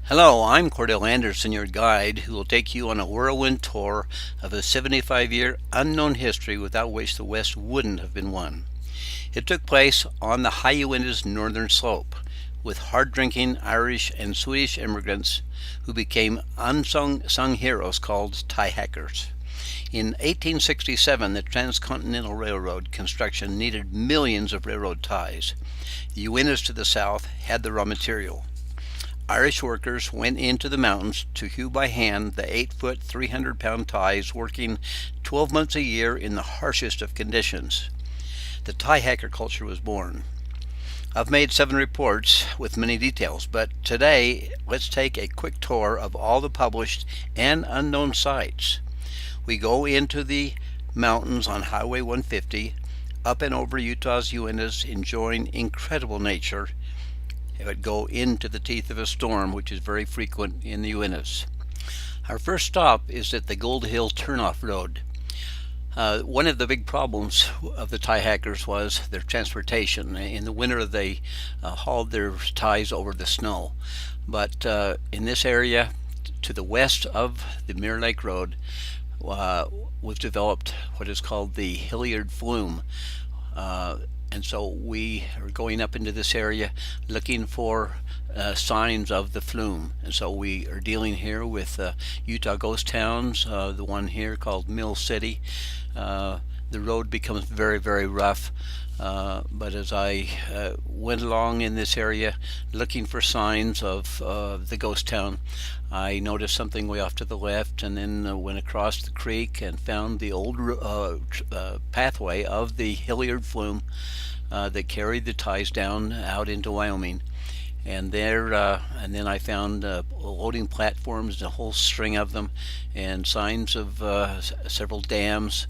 Hello, I'm Cordell Anderson, your guide, who will take you on a whirlwind tour of a 75-year unknown history without which the West wouldn't have been won. It took place on the High Uinta's northern slope, with hard-drinking Irish and Swedish immigrants who became unsung heroes called tie hackers. In 1867, the Transcontinental Railroad construction needed millions of railroad ties. The Uintas to the south had the raw material. Irish workers went into the mountains to hew by hand the 8-foot, 300-pound ties, working 12 months a year in the harshest of conditions. The tie hacker culture was born. I've made 7 reports with many details, but today let's take a quick tour of all the published and unknown sites. We go into the mountains on Highway 150, up and over Utah's Uintas, enjoying incredible nature, but go into the teeth of a storm, which is very frequent in the Uintas. Our first stop is at the Gold Hill Turnoff Road. One of the big problems of the tie hackers was their transportation. In the winter, they hauled their ties over the snow. But in this area, to the west of the Mirror Lake Road, was developed what is called the Hilliard Flume. And so we are going up into this area looking for signs of the flume. And so we are dealing here with Utah ghost towns, the one here called Mill City. The road becomes very, very rough. But as I went along in this area looking for signs of the ghost town, I noticed something way off to the left, and then went across the creek and found the old pathway of the Hilliard Flume that carried the ties down out into Wyoming. And then I found loading platforms, a whole string of them, and signs of several dams,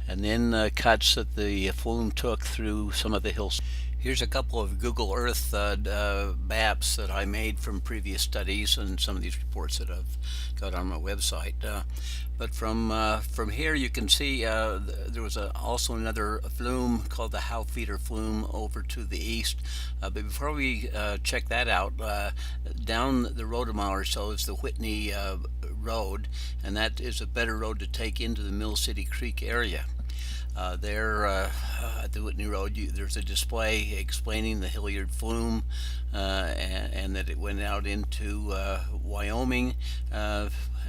and then cuts that the flume took through some of the hills. Here's a couple of Google Earth maps that I made from previous studies and some of these reports that I've got on my website. But from here you can see there was also another flume called the Howfeeder Flume over to the east. But before we check that out, down the road a mile or so is the Whitney Road, and that is a better road to take into the Mill City Creek area. There at the Whitney Road, there's a display explaining the Hilliard Flume and that it went out into Wyoming,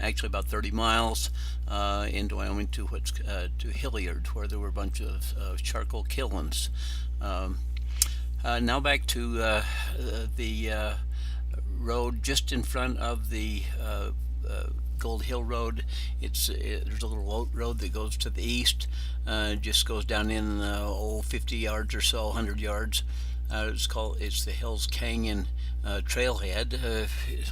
actually about 30 miles into Wyoming to Hilliard, where there were a bunch of charcoal kilns. Now back to the road just in front of the Gold Hill Road. There's a little road that goes to the east, just goes down in 50 yards or so, 100 yards. It's the Hells Canyon trailhead,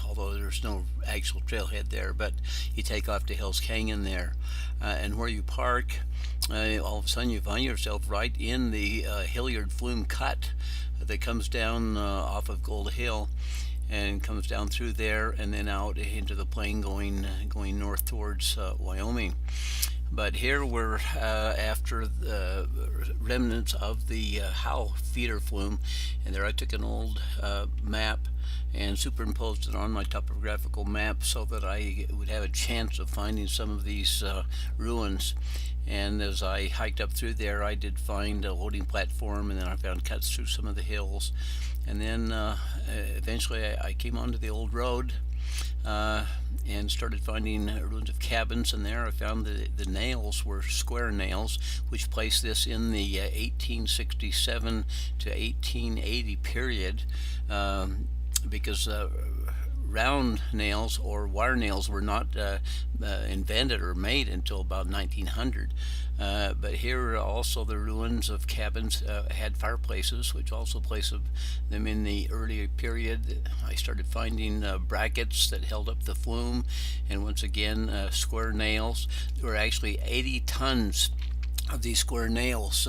although there's no actual trailhead there, but you take off to Hells Canyon there, and where you park, all of a sudden you find yourself right in the Hilliard Flume cut that comes down off of Gold Hill and comes down through there and then out into the plain going north towards Wyoming. But here we're after the remnants of the Howfeeder Flume, and there I took an old map and superimposed it on my topographical map so that I would have a chance of finding some of these ruins. And as I hiked up through there, I did find a loading platform, and then I found cuts through some of the hills. And then eventually I came onto the old road and started finding ruins of cabins, and there I found the nails were square nails, which placed this in the 1867 to 1880 period, because round nails or wire nails were not invented or made until about 1900. But here also the ruins of cabins had fireplaces, which also placed them in the earlier period. I started finding brackets that held up the flume, and once again square nails. There were actually 80 tons of these square nails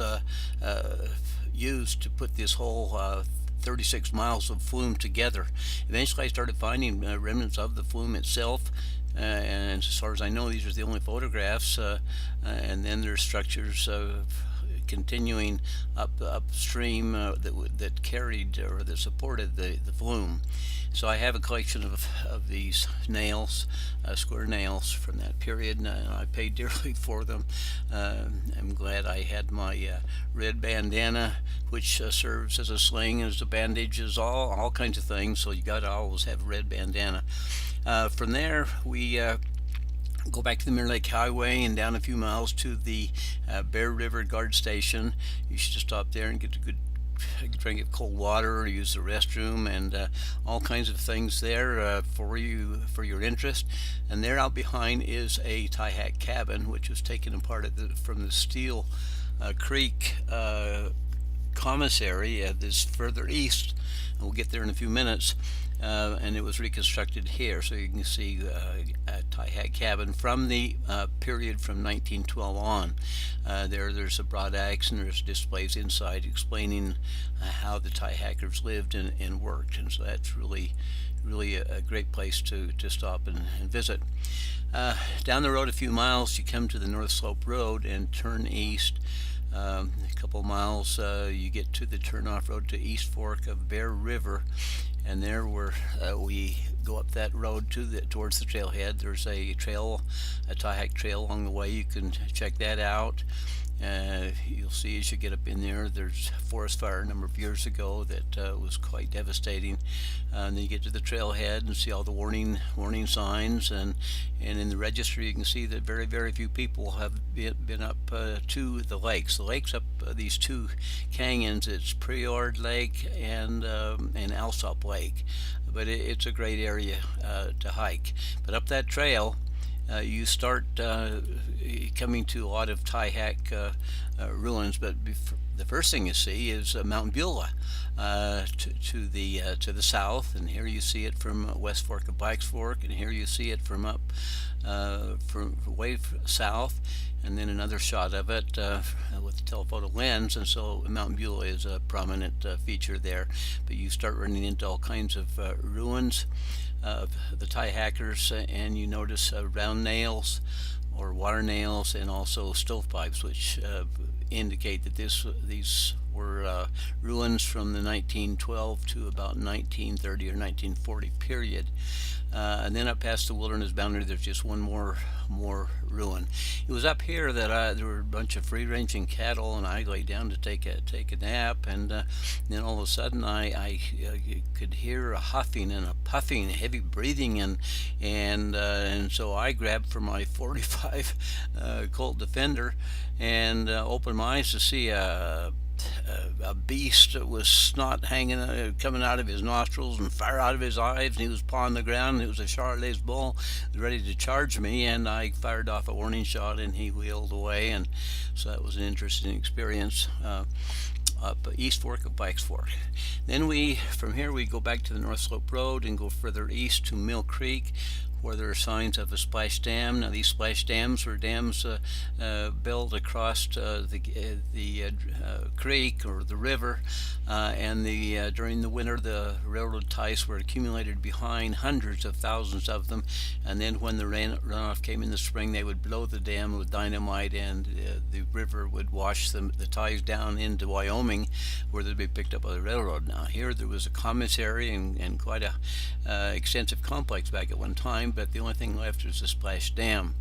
used to put this whole 36 miles of flume together. Eventually I started finding remnants of the flume itself, and as far as I know, these are the only photographs, and then there's structures continuing upstream that carried or that supported the flume. So I have a collection of these nails, square nails from that period, and I paid dearly for them. I'm glad I had my red bandana, which serves as a sling, as a bandage, as all kinds of things. So you got to always have a red bandana. From there, we go back to the Mirror Lake Highway and down a few miles to the Bear River Guard Station. You should stop there and get a good drink of cold water, or use the restroom, and all kinds of things there for your interest. And there out behind is a Tyhack cabin, which was taken apart from the Steel Creek commissary this further east. We'll get there in a few minutes. And it was reconstructed here, so you can see a Tyhack cabin from the period from 1912 on. There's a broad axe, and there's displays inside explaining how the Tyhackers lived and worked, and so that's really a great place to stop and visit. Down the road a few miles, you come to the North Slope Road and turn east. A couple miles, you get to the turnoff road to East Fork of Bear River, and there we go up that road towards the trailhead. There's a Tyhack trail along the way. You can check that out. You'll see as you get up in there's a forest fire a number of years ago that was quite devastating. And then you get to the trailhead and see all the warning signs, and in the registry you can see that very few people have been up to the lakes. The lakes up these two canyons, it's Priord Lake and Alsop Lake, but it's a great area to hike. But up that trail, you start coming to a lot of Tyhack ruins, but the first thing you see is Mount Beulah to the south, and here you see it from West Fork of Pikes Fork, and here you see it from up from way south, and then another shot of it with a telephoto lens, and so Mount Beulah is a prominent feature there. But you start running into all kinds of ruins of the Tyhackers, and you notice round nails or water nails, and also stovepipes, which indicate that these were ruins from the 1912 to about 1930 or 1940 period. And then up past the wilderness boundary, there's just one more ruin. It was up here that there were a bunch of free-ranging cattle, and I lay down to take a nap, and then all of a sudden I could hear a huffing and a puffing, heavy breathing, and so I grabbed for my 45 Colt Defender and opened my eyes to see a beast that was snot coming out of his nostrils and fire out of his eyes, and he was pawing the ground. It was a Charolais bull ready to charge me, and I fired off a warning shot, and he wheeled away, and so that was an interesting experience up East Fork of Pikes Fork. Then from here we go back to the North Slope Road and go further east to Mill Creek, where there are signs of a splash dam. Now these splash dams were dams built across the creek or the river, and during the winter the railroad ties were accumulated behind, hundreds of thousands of them, and then when the runoff came in the spring, they would blow the dam with dynamite, and the river would wash the ties down into Wyoming, where they'd be picked up by the railroad. Now here there was a commissary and quite a extensive complex back at one time, but the only thing left is the splash dam.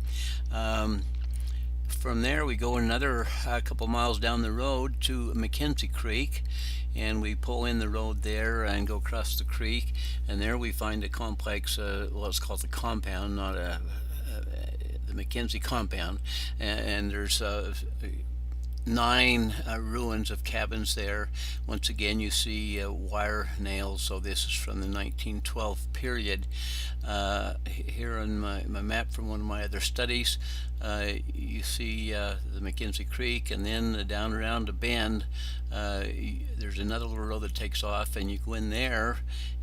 From there we go another couple miles down the road to McKenzie Creek, and we pull in the road there and go across the creek, and there we find a complex, well, it's called the compound, not the McKenzie compound, and there's 9 ruins of cabins there. Once again you see wire nails, so this is from the 1912 period. Here on my map from one of my other studies, you see the McKenzie Creek, and then down around a bend there's another little road that takes off, and you go in there,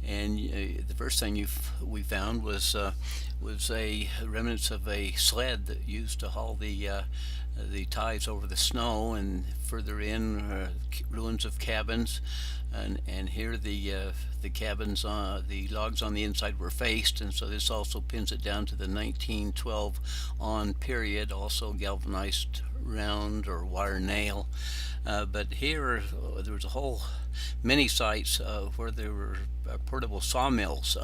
and the first thing we found was a remnants of a sled that used to haul the the ties over the snow, and further in ruins of cabins, and here the cabins, the logs on the inside were faced, and so this also pins it down to the 1912 on period, also galvanized round or wire nail. But here there was a whole many sites where there were portable sawmills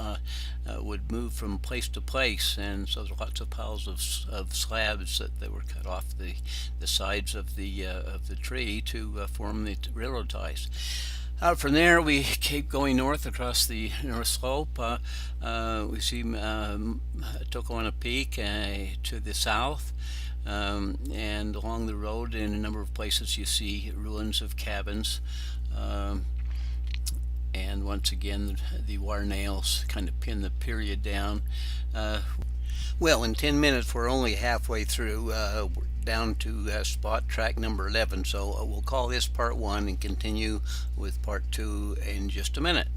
would move from place to place, and so there's lots of piles of slabs that were cut off the sides of the tree to form the railroad ties. From there, we keep going north across the north slope. We see Tokawona Peak to the south. And along the road, in a number of places, you see ruins of cabins. And once again, the wire nails kind of pin the period down. Well, in 10 minutes, we're only halfway through. We're down to spot track number 11. So we'll call this part 1 and continue with part 2 in just a minute.